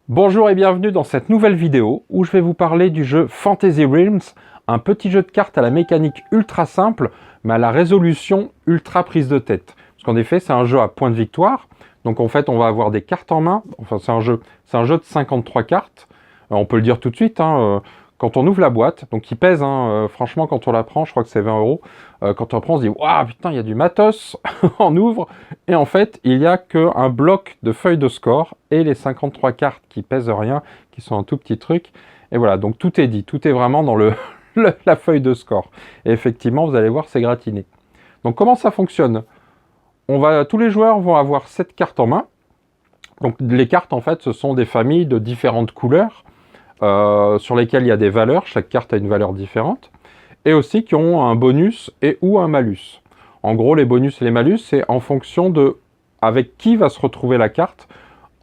Bonjour et bienvenue dans cette nouvelle vidéo où je vais vous parler du jeu Fantasy Realms, un petit jeu de cartes à la mécanique ultra simple mais à la résolution ultra prise de tête. Parce qu'en effet c'est un jeu à points de victoire, donc en fait on va avoir des cartes en main, enfin c'est un jeu de 53 cartes, on peut le dire tout de suite, quand on ouvre la boîte, donc il pèse, franchement quand on la prend, je crois que c'est 20 €, quand on la prend on se dit « Waouh putain il y a du matos !» On ouvre et en fait il n'y a qu'un bloc de feuilles de score et les 53 cartes qui pèsent rien, qui sont un tout petit truc, et voilà, donc tout est dit, tout est vraiment dans la feuille de score. Et effectivement vous allez voir c'est gratiné. Donc comment ça fonctionne? Tous les joueurs vont avoir 7 cartes en main. Donc les cartes en fait ce sont des familles de différentes couleurs, sur lesquelles il y a des valeurs, chaque carte a une valeur différente, et aussi qui ont un bonus et ou un malus. En gros, les bonus et les malus, c'est en fonction de avec qui va se retrouver la carte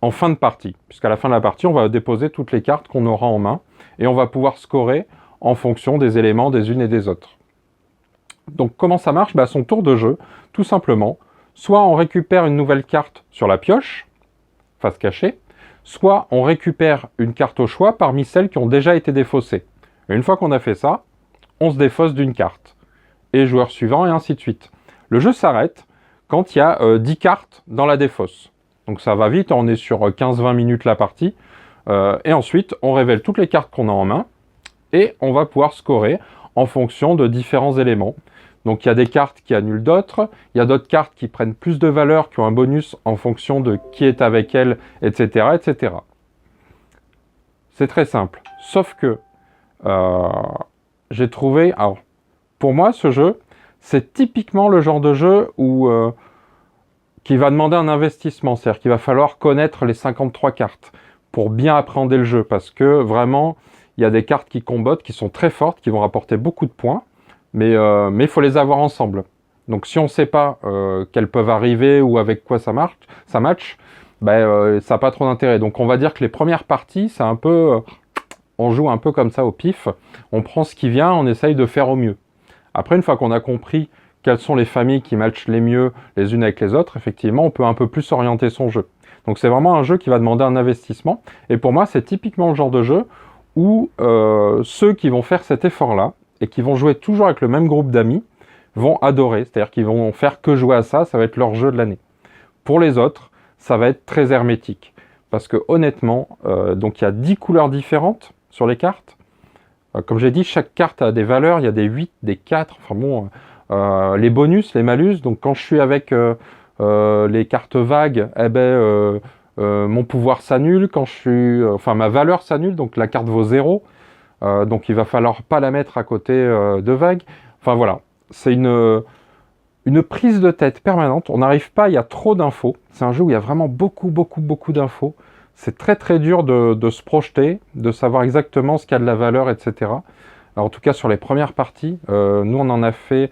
en fin de partie. Puisqu'à la fin de la partie, on va déposer toutes les cartes qu'on aura en main, et on va pouvoir scorer en fonction des éléments des unes et des autres. Donc comment ça marche? À son tour de jeu, tout simplement, soit on récupère une nouvelle carte sur la pioche, face cachée, soit on récupère une carte au choix parmi celles qui ont déjà été défaussées. Et une fois qu'on a fait ça, on se défausse d'une carte. Et joueur suivant, et ainsi de suite. Le jeu s'arrête quand il y a 10 cartes dans la défausse. Donc ça va vite, on est sur 15-20 minutes la partie. Et ensuite, on révèle toutes les cartes qu'on a en main. Et on va pouvoir scorer en fonction de différents éléments. Donc il y a des cartes qui annulent d'autres, il y a d'autres cartes qui prennent plus de valeur, qui ont un bonus en fonction de qui est avec elles, etc. etc. C'est très simple. Sauf que j'ai trouvé... Alors, pour moi, ce jeu, c'est typiquement le genre de jeu qui va demander un investissement. C'est-à-dire qu'il va falloir connaître les 53 cartes pour bien appréhender le jeu. Parce que vraiment, il y a des cartes qui combattent, qui sont très fortes, qui vont rapporter beaucoup de points. Mais il faut les avoir ensemble. Donc si on ne sait pas qu'elles peuvent arriver ou avec quoi ça match, ça n'a pas trop d'intérêt. Donc on va dire que les premières parties, c'est un peu... on joue un peu comme ça au pif. On prend ce qui vient, on essaye de faire au mieux. Après, une fois qu'on a compris quelles sont les familles qui matchent les mieux les unes avec les autres, effectivement, on peut un peu plus orienter son jeu. Donc c'est vraiment un jeu qui va demander un investissement. Et pour moi, c'est typiquement le genre de jeu où ceux qui vont faire cet effort-là, et qui vont jouer toujours avec le même groupe d'amis, vont adorer. C'est-à-dire qu'ils vont faire que jouer à ça, ça va être leur jeu de l'année. Pour les autres, ça va être très hermétique. Parce que honnêtement, donc il y a 10 couleurs différentes sur les cartes. Comme j'ai dit, chaque carte a des valeurs, il y a des 8, des 4, enfin bon, les bonus, les malus. Donc quand je suis avec les cartes vagues, eh ben, mon pouvoir s'annule. Quand je suis, enfin ma valeur s'annule, donc la carte vaut 0. Donc il va falloir pas la mettre à côté de vagues. Enfin voilà, c'est une prise de tête permanente. On n'arrive pas, il y a trop d'infos. C'est un jeu où il y a vraiment beaucoup d'infos. C'est très très dur de se projeter, de savoir exactement ce qu'il y a de la valeur, etc. Alors, en tout cas sur les premières parties, nous on en a fait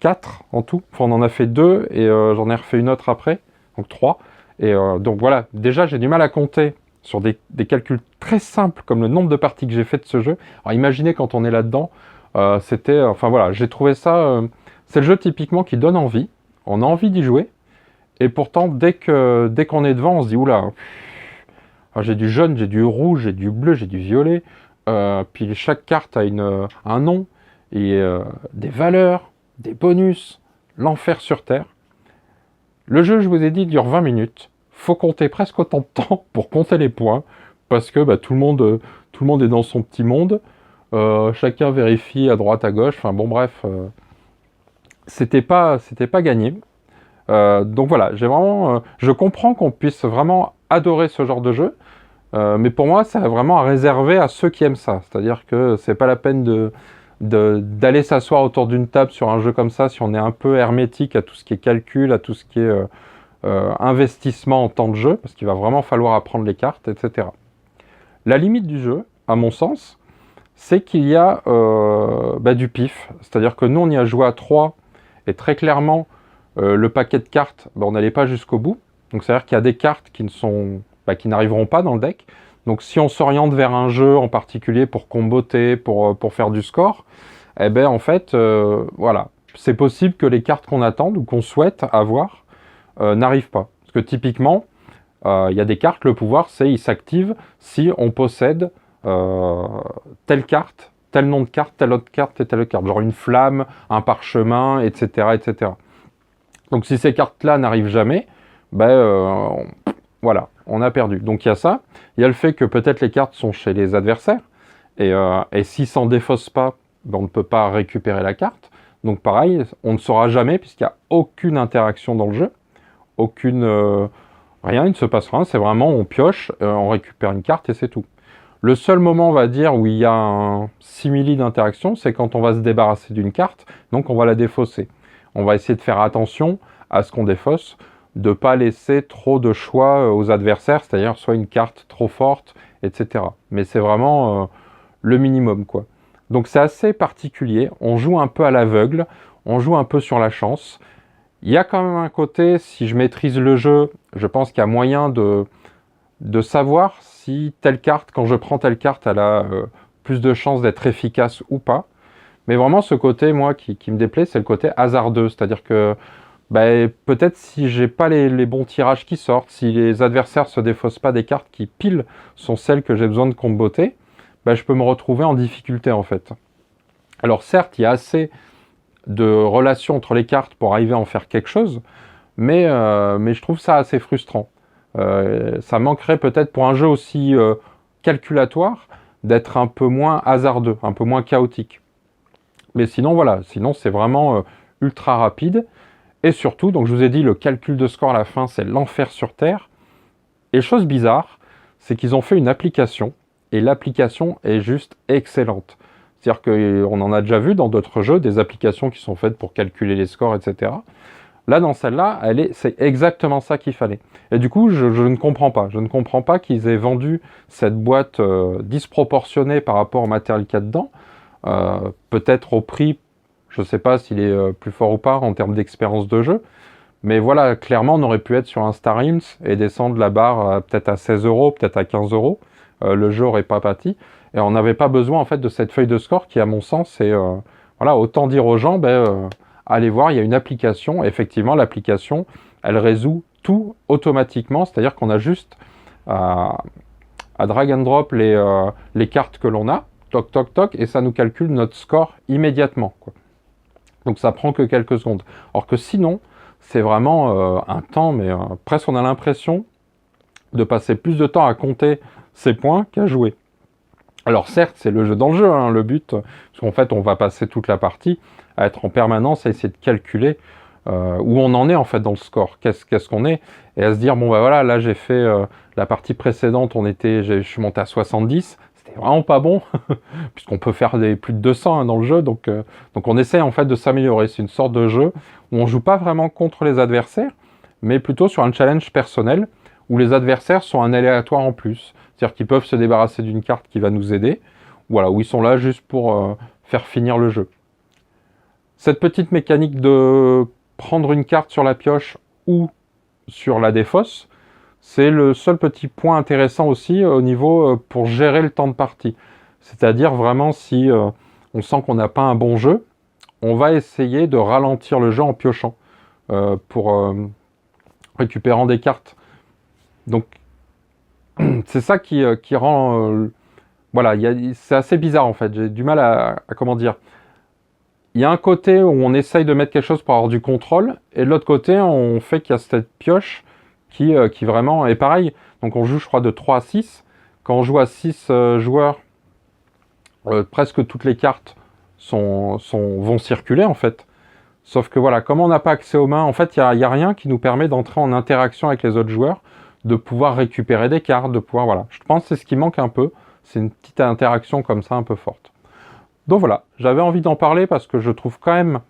4 en tout. Enfin on en a fait 2 et j'en ai refait une autre après, donc 3. Et donc voilà, déjà j'ai du mal à compter sur des calculs très simples comme le nombre de parties que j'ai fait de ce jeu. Alors imaginez quand on est là-dedans, c'était... Enfin voilà, j'ai trouvé ça... c'est le jeu typiquement qui donne envie, on a envie d'y jouer, et pourtant dès qu'on est devant, on se dit « Oula, j'ai du jaune, j'ai du rouge, j'ai du bleu, j'ai du violet, puis chaque carte a un nom, et des valeurs, des bonus, l'enfer sur Terre. » Le jeu, je vous ai dit, dure 20 minutes. Faut compter presque autant de temps pour compter les points, parce que tout le monde est dans son petit monde, chacun vérifie à droite, à gauche, enfin bon bref, c'était pas gagné. Donc voilà, je comprends qu'on puisse vraiment adorer ce genre de jeu, mais pour moi, c'est vraiment à réserver à ceux qui aiment ça. C'est-à-dire que c'est pas la peine d'aller s'asseoir autour d'une table sur un jeu comme ça si on est un peu hermétique à tout ce qui est calcul, à tout ce qui est investissement en temps de jeu, parce qu'il va vraiment falloir apprendre les cartes, etc. La limite du jeu, à mon sens, c'est qu'il y a du pif. C'est-à-dire que nous, on y a joué à 3, et très clairement, le paquet de cartes, on n'allait pas jusqu'au bout. Donc c'est-à-dire qu'il y a des cartes qui n'arriveront pas dans le deck. Donc si on s'oriente vers un jeu en particulier pour comboter, pour faire du score, eh ben en fait, voilà, c'est possible que les cartes qu'on attend ou qu'on souhaite avoir n'arrivent pas. Parce que typiquement, il y a des cartes, le pouvoir, c'est il s'active si on possède telle carte, tel nom de carte, telle autre carte et telle carte. Genre une flamme, un parchemin, etc. etc. Donc si ces cartes-là n'arrivent jamais, voilà, on a perdu. Donc il y a ça. Il y a le fait que peut-être les cartes sont chez les adversaires. Et s'ils s'en défaussent pas, on ne peut pas récupérer la carte. Donc pareil, on ne saura jamais puisqu'il n'y a aucune interaction dans le jeu. Rien, il ne se passe rien. C'est vraiment, on pioche, on récupère une carte et c'est tout. Le seul moment, on va dire, où il y a un simili d'interaction, c'est quand on va se débarrasser d'une carte, donc on va la défausser. On va essayer de faire attention à ce qu'on défausse, de ne pas laisser trop de choix aux adversaires, c'est-à-dire soit une carte trop forte, etc. Mais c'est vraiment le minimum, quoi. Donc c'est assez particulier, on joue un peu à l'aveugle, on joue un peu sur la chance. Il y a quand même un côté, si je maîtrise le jeu, je pense qu'il y a moyen de savoir si telle carte, quand je prends telle carte, elle a plus de chances d'être efficace ou pas. Mais vraiment, ce côté, moi, qui me déplaît, c'est le côté hasardeux. C'est-à-dire que peut-être si j'ai pas les bons tirages qui sortent, si les adversaires se défaussent pas des cartes qui, pile, sont celles que j'ai besoin de comboter, je peux me retrouver en difficulté, en fait. Alors certes, il y a assez de relations entre les cartes pour arriver à en faire quelque chose, mais je trouve ça assez frustrant. Ça manquerait peut-être pour un jeu aussi calculatoire d'être un peu moins hasardeux, un peu moins chaotique. Mais sinon, voilà, sinon c'est vraiment ultra rapide. Et surtout, donc je vous ai dit, le calcul de score à la fin, c'est l'enfer sur Terre. Et chose bizarre, c'est qu'ils ont fait une application, et l'application est juste excellente. C'est-à-dire qu'on en a déjà vu dans d'autres jeux, des applications qui sont faites pour calculer les scores, etc. Là, dans celle-là, c'est exactement ça qu'il fallait. Et du coup, je ne comprends pas. Je ne comprends pas qu'ils aient vendu cette boîte disproportionnée par rapport au matériel qu'il y a dedans. Peut-être au prix, je ne sais pas s'il est plus fort ou pas en termes d'expérience de jeu. Mais voilà, clairement, on aurait pu être sur un Star Realms et descendre la barre peut-être à 16 euros, peut-être à 15 euros. Le jeu n'aurait pas pâti. Et on n'avait pas besoin en fait de cette feuille de score qui, à mon sens, est... voilà, autant dire aux gens, allez voir, il y a une application. Effectivement, l'application, elle résout tout automatiquement. C'est-à-dire qu'on a juste à drag and drop les cartes que l'on a, toc, toc, toc, et ça nous calcule notre score immédiatement, quoi. Donc ça prend que quelques secondes. Alors que sinon, c'est vraiment un temps, mais presque on a l'impression de passer plus de temps à compter ses points qu'à jouer. Alors certes, c'est le jeu dans le jeu, hein, le but, parce qu'en fait, on va passer toute la partie à être en permanence à essayer de calculer où on en est en fait dans le score, qu'est-ce qu'on est, et à se dire, bon voilà, là j'ai fait la partie précédente, je suis monté à 70, c'était vraiment pas bon, puisqu'on peut faire plus de 200 hein, dans le jeu, donc on essaie en fait de s'améliorer. C'est une sorte de jeu où on joue pas vraiment contre les adversaires, mais plutôt sur un challenge personnel, où les adversaires sont un aléatoire en plus. C'est-à-dire qu'ils peuvent se débarrasser d'une carte qui va nous aider, voilà, où ils sont là juste pour faire finir le jeu. Cette petite mécanique de prendre une carte sur la pioche ou sur la défausse, c'est le seul petit point intéressant aussi au niveau pour gérer le temps de partie. C'est-à-dire vraiment si on sent qu'on n'a pas un bon jeu, on va essayer de ralentir le jeu en piochant pour récupérant des cartes. Donc c'est ça qui rend... voilà, c'est assez bizarre en fait, j'ai du mal à comment dire. Il y a un côté où on essaye de mettre quelque chose pour avoir du contrôle, et de l'autre côté, on fait qu'il y a cette pioche qui vraiment est pareil. Donc on joue, je crois, de 3 à 6. Quand on joue à 6 joueurs, presque toutes les cartes vont circuler en fait. Sauf que voilà, comme on n'a pas accès aux mains, en fait, il n'y a rien qui nous permet d'entrer en interaction avec les autres joueurs, de pouvoir récupérer des cartes, de pouvoir... Voilà, je pense que c'est ce qui manque un peu. C'est une petite interaction comme ça un peu forte. Donc voilà, j'avais envie d'en parler parce que je trouve quand même,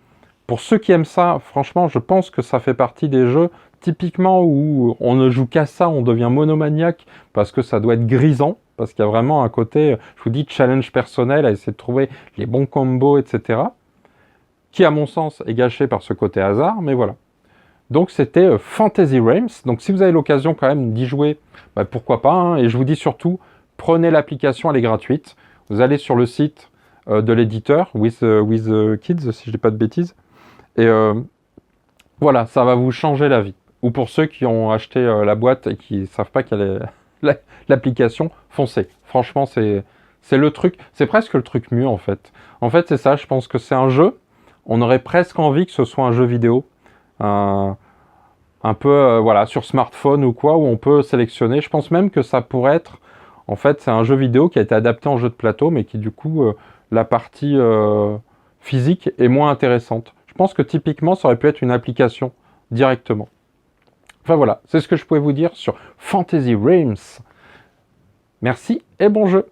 pour ceux qui aiment ça, franchement, je pense que ça fait partie des jeux typiquement où on ne joue qu'à ça, on devient monomaniaque parce que ça doit être grisant, parce qu'il y a vraiment un côté, je vous dis, challenge personnel à essayer de trouver les bons combos, etc. Qui, à mon sens, est gâché par ce côté hasard, mais voilà. Donc c'était Fantasy Realms. Donc si vous avez l'occasion quand même d'y jouer, pourquoi pas, hein. Et je vous dis surtout, prenez l'application, elle est gratuite. Vous allez sur le site de l'éditeur, with Kids, si je dis pas de bêtises. Et voilà, ça va vous changer la vie. ou pour ceux qui ont acheté la boîte et qui savent pas quelle est l'application, foncez. Franchement, c'est le truc, c'est presque le truc mieux en fait. En fait, c'est ça, je pense que c'est un jeu, on aurait presque envie que ce soit un jeu vidéo, un peu voilà, sur smartphone ou quoi, où on peut sélectionner. Je pense même que ça pourrait être, en fait, c'est un jeu vidéo qui a été adapté en jeu de plateau, mais qui du coup, la partie physique est moins intéressante. Je pense que typiquement, ça aurait pu être une application directement. Enfin voilà, c'est ce que je pouvais vous dire sur Fantasy Realms. Merci et bon jeu!